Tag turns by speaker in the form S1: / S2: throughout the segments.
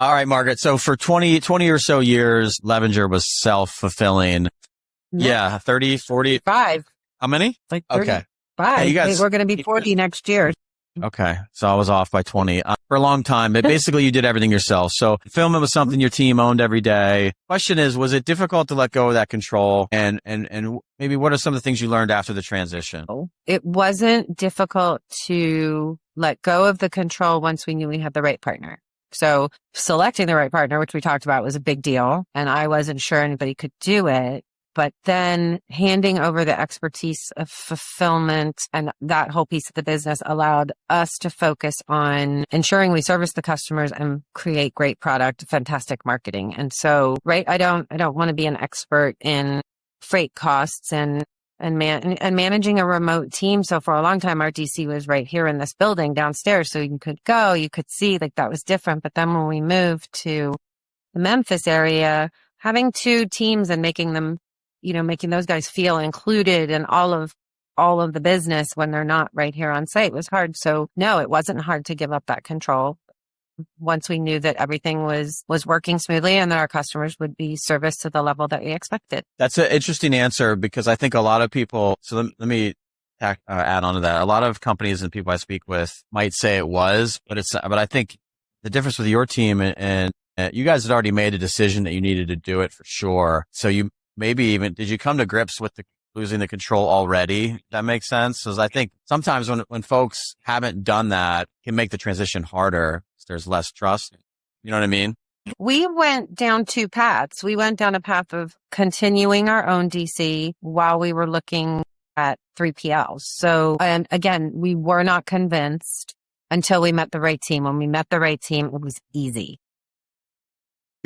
S1: All right, Margaret. So for 20 or so years, Levenger was self-fulfilling. Yeah. 30, 40.
S2: 5.
S1: How many?
S2: Like
S1: Okay.
S2: 35.
S1: Hey, you guys,
S2: We're going to be 40 next year.
S1: okay. So I was off by 20 for a long time, but basically you did everything yourself. So fulfillment was something your team owned every day. Question is, was it difficult to let go of that control? And maybe what are some of the things you learned after the transition?
S2: It wasn't difficult to let go of the control once we knew we had the right partner. So selecting the right partner, which we talked about, was a big deal. And I wasn't sure anybody could do it. But then handing over the expertise of fulfillment and that whole piece of the business allowed us to focus on ensuring we service the customers and create great product, fantastic marketing. And so, right, I don't want to be an expert in freight costs and managing a remote team. So for a long time, our DC was right here in this building downstairs. So you could see like that was different. But then when we moved to the Memphis area, having 2 teams and making those guys feel included in all of the business when they're not right here on site was hard. So no, it wasn't hard to give up that control once we knew that everything was working smoothly and that our customers would be serviced to the level that we expected.
S1: That's an interesting answer because I think a lot of people, so let me add on to that. A lot of companies and people I speak with might say it was, but I think the difference with your team and you guys had already made a decision that you needed to do it for sure. So you maybe even, did you come to grips with losing the control already? That makes sense. Because I think sometimes when folks haven't done that, it can make the transition harder. There's less trust. You know what I mean?
S2: We went down 2 paths. We went down a path of continuing our own DC while we were looking at 3PLs. So, and again, we were not convinced until we met the right team. When we met the right team, it was easy.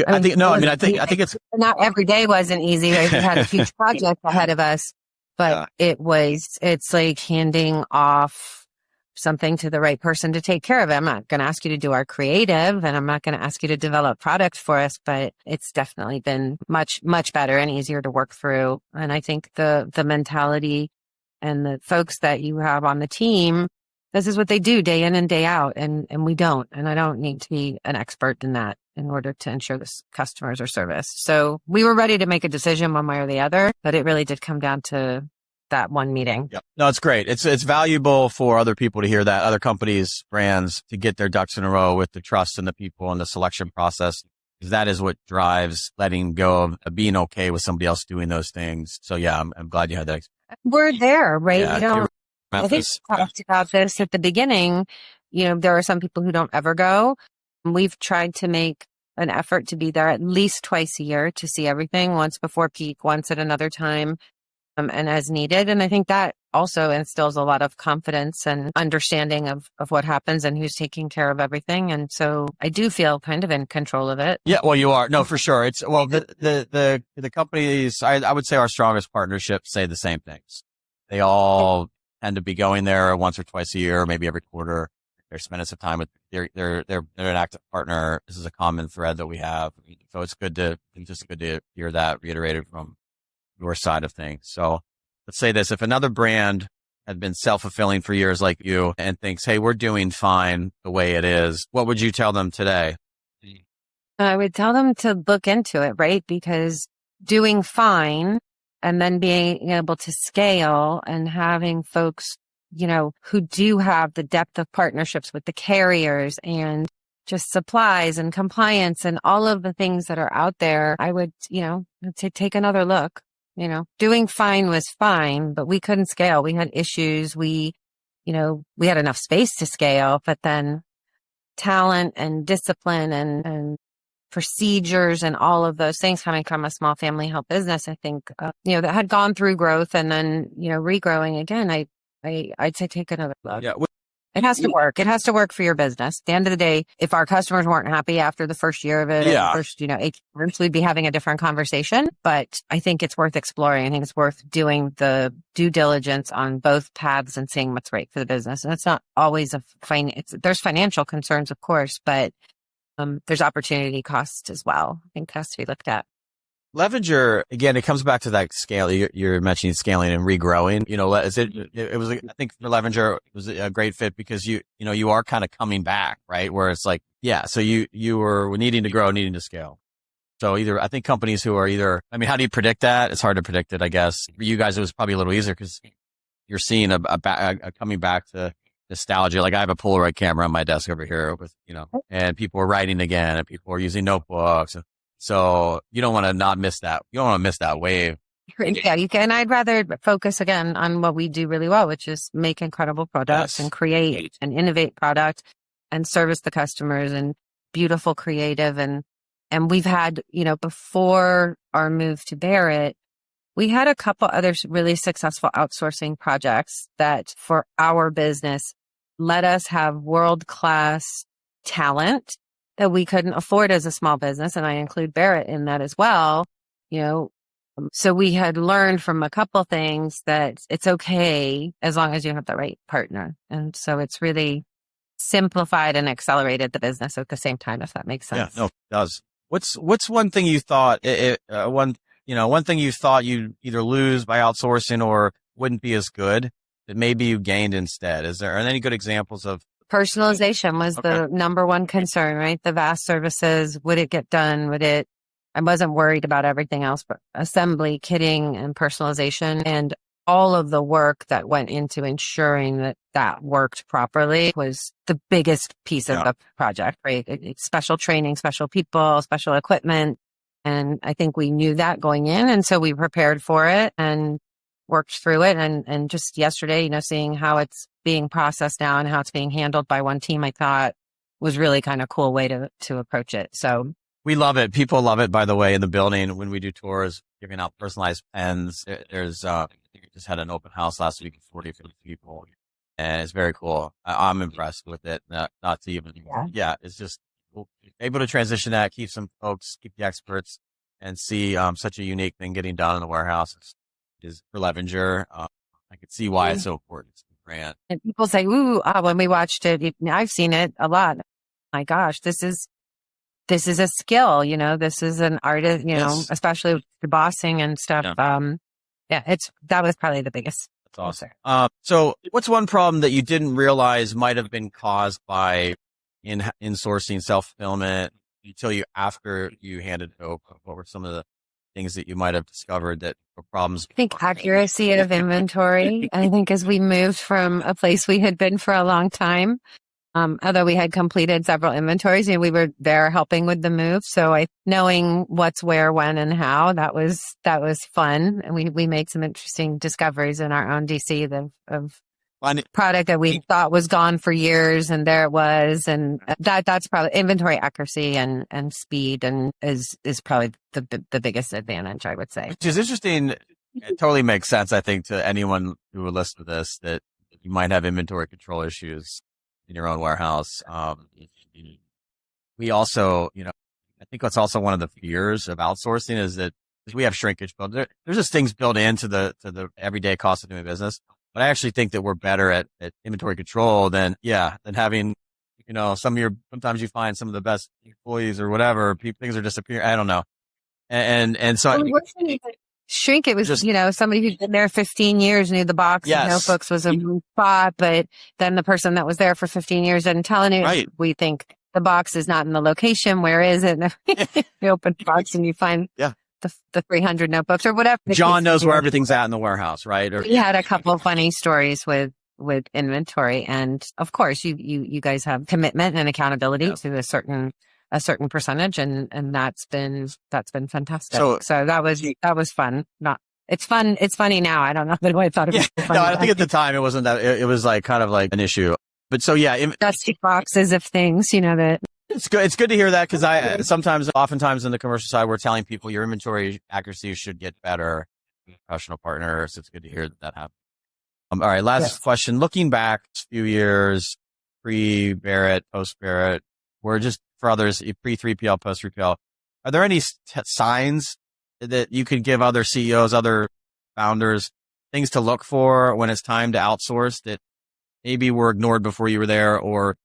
S1: I think it's
S2: not every day wasn't easy. Right? We had a huge project ahead of us, but it's like handing off something to the right person to take care of it. I'm not going to ask you to do our creative and I'm not going to ask you to develop product for us, but it's definitely been much, much better and easier to work through. And I think the mentality and the folks that you have on the team, this is what they do day in and day out. And we don't, and I don't need to be an expert in that in order to ensure the customers are serviced. So we were ready to make a decision one way or the other, but it really did come down to that one meeting.
S1: Yep. No, it's great. It's valuable for other people to hear that, other companies, brands, to get their ducks in a row with the trust in the people and the selection process. Because that is what drives letting go of being okay with somebody else doing those things. So yeah, I'm glad you had that.
S2: We're there, right?
S1: Yeah,
S2: I think we talked about this at the beginning. There are some people who don't ever go. We've tried to make an effort to be there at least twice a year to see everything, once before peak, once at another time. And as needed. And I think that also instills a lot of confidence and understanding of what happens and who's taking care of everything. And so I do feel kind of in control of it.
S1: Yeah, well, you are. No, for sure. It's, well, the companies, I would say our strongest partnerships say the same things. They all tend to be going there once or twice a year, maybe every quarter. They're spending some time with, they're an active partner. This is a common thread that we have. So it's good to hear that reiterated from your side of things. So let's say this, if another brand had been self-fulfilling for years like you and thinks, hey, we're doing fine the way it is, what would you tell them today?
S2: I would tell them to look into it, right? Because doing fine and then being able to scale and having folks, who do have the depth of partnerships with the carriers and just supplies and compliance and all of the things that are out there, I would, I'd say take another look. Doing fine was fine, but we couldn't scale. We had issues. We had enough space to scale, but then talent and discipline and procedures and all of those things coming from a small family help business, I think, that had gone through growth and then, regrowing again, I'd say take another look.
S1: Yeah.
S2: It has to work. It has to work for your business. At the end of the day, if our customers weren't happy after the first year of it, first, 8 months, we'd be having a different conversation. But I think it's worth exploring. I think it's worth doing the due diligence on both paths and seeing what's right for the business. And it's not always there's financial concerns, of course, but there's opportunity cost as well. I think it has to be looked at.
S1: Levenger, again, it comes back to that scale. You're mentioning scaling and regrowing. It was, I think for Levenger, it was a great fit because you are kind of coming back, right? Where it's like, yeah, so you were needing to grow, needing to scale. So I think companies who are I mean, how do you predict that? It's hard to predict it, I guess. For you guys, it was probably a little easier because you're seeing a coming back to nostalgia. Like I have a Polaroid camera on my desk over here and people are writing again and people are using notebooks. So you don't want to not miss that. You don't want to miss that wave.
S2: Yeah, you can. I'd rather focus again on what we do really well, which is make incredible products and create and innovate product and service the customers and beautiful creative. And we've had, before our move to Barrett, we had a couple other really successful outsourcing projects that for our business let us have world-class talent that we couldn't afford as a small business. And I include Barrett in that as well. So we had learned from a couple things that it's okay as long as you have the right partner. And so it's really simplified and accelerated the business at the same time, if that makes sense.
S1: Yeah, no, it does. What's one thing you thought one thing you thought you'd either lose by outsourcing or wouldn't be as good that maybe you gained instead? Are there any good examples of?
S2: Personalization was the number one concern, right? The vast services, would it get done? I wasn't worried about everything else, but assembly, kitting, and personalization, and all of the work that went into ensuring that worked properly was the biggest piece of the project, right? Special training, special people, special equipment. And I think we knew that going in. And so we prepared for it and worked through it. And just yesterday, seeing how it's being processed now and how it's being handled by one team, I thought was really kind of cool way to approach it. So
S1: we love it. People love it, by the way, in the building when we do tours, giving out personalized pens. There's, I think we just had an open house last week of 40, 50 people, and it's very cool. I'm impressed with it. Not to even, it's just able to transition that, keep some folks, keep the experts, and see such a unique thing getting done in the warehouse is for Levenger. I could see why it's so important. It's a brand.
S2: And people say, when we watched it, I've seen it a lot. My gosh, this is a skill, this is an artist, especially with the bossing and stuff. That was probably the biggest.
S1: That's awesome. So what's one problem that you didn't realize might have been caused by in-sourcing self-fulfillment after you handed it over? What were some of the things that you might have discovered that were problems?
S2: I think accuracy of inventory. I think as we moved from a place we had been for a long time, although we had completed several inventories and we were there helping with the move. So knowing what's where, when, and how, that was fun. And we made some interesting discoveries in our own DC of product that we thought was gone for years, and there it was. And that's probably inventory accuracy and speed, and is probably the biggest advantage, I would say.
S1: Which is interesting. It totally makes sense, I think, to anyone who would listen to this, that you might have inventory control issues in your own warehouse. We also, I think that's also one of the fears of outsourcing is that we have shrinkage built. There's just things built into the everyday cost of doing business. But I actually think that we're better at inventory control than having, sometimes you find some of the best employees or whatever, things are disappearing. I don't know. And so
S2: shrink, it was just, somebody who'd been there 15 years knew the box of notebooks was a spot, but then the person that was there for 15 years didn't tell anyone.
S1: Right.
S2: We think the box is not in the location. Where is it? You open the box and you find the 300 notebooks or whatever.
S1: John knows where everything's at in the warehouse, right?
S2: We had a couple of funny stories with inventory, and of course you guys have commitment and accountability to a certain percentage, and that's been fantastic. So that was fun. It's fun. It's funny now. I don't know the way I thought it was funny.
S1: No, I think at the time it wasn't that. It was like kind of like an issue. But so
S2: dusty boxes of things, that.
S1: It's good. It's good to hear that because oftentimes in the commercial side, we're telling people your inventory accuracy should get better. Professional partners. It's good to hear that happen. All right. Last question. Looking back a few years, pre-Barrett, post-Barrett, we're just for others, pre-3PL, post-3PL. Are there any signs that you could give other CEOs, other founders, things to look for when it's time to outsource that maybe were ignored before you were there, or,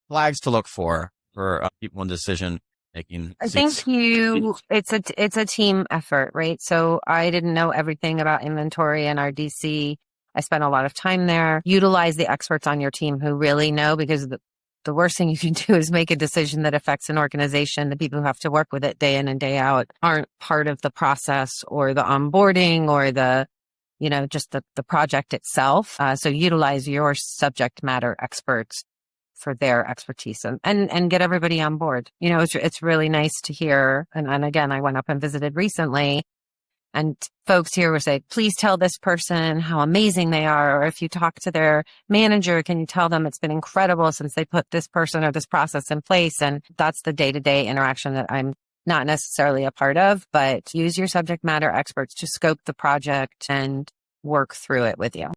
S1: flags to look for people in decision taking
S2: I think
S1: seats.
S2: it's a team effort, right? So I didn't know everything about inventory and our DC. I spent a lot of time there. Utilize the experts on your team who really know, because the worst thing you can do is make a decision that affects an organization. The people who have to work with it day in and day out aren't part of the process or the onboarding or just the project itself. So utilize your subject matter experts for their expertise and get everybody on board. It's really nice to hear. And again, I went up and visited recently, and folks here will say, please tell this person how amazing they are. Or if you talk to their manager, can you tell them it's been incredible since they put this person or this process in place? And that's the day-to-day interaction that I'm not necessarily a part of, but use your subject matter experts to scope the project and work through it with you.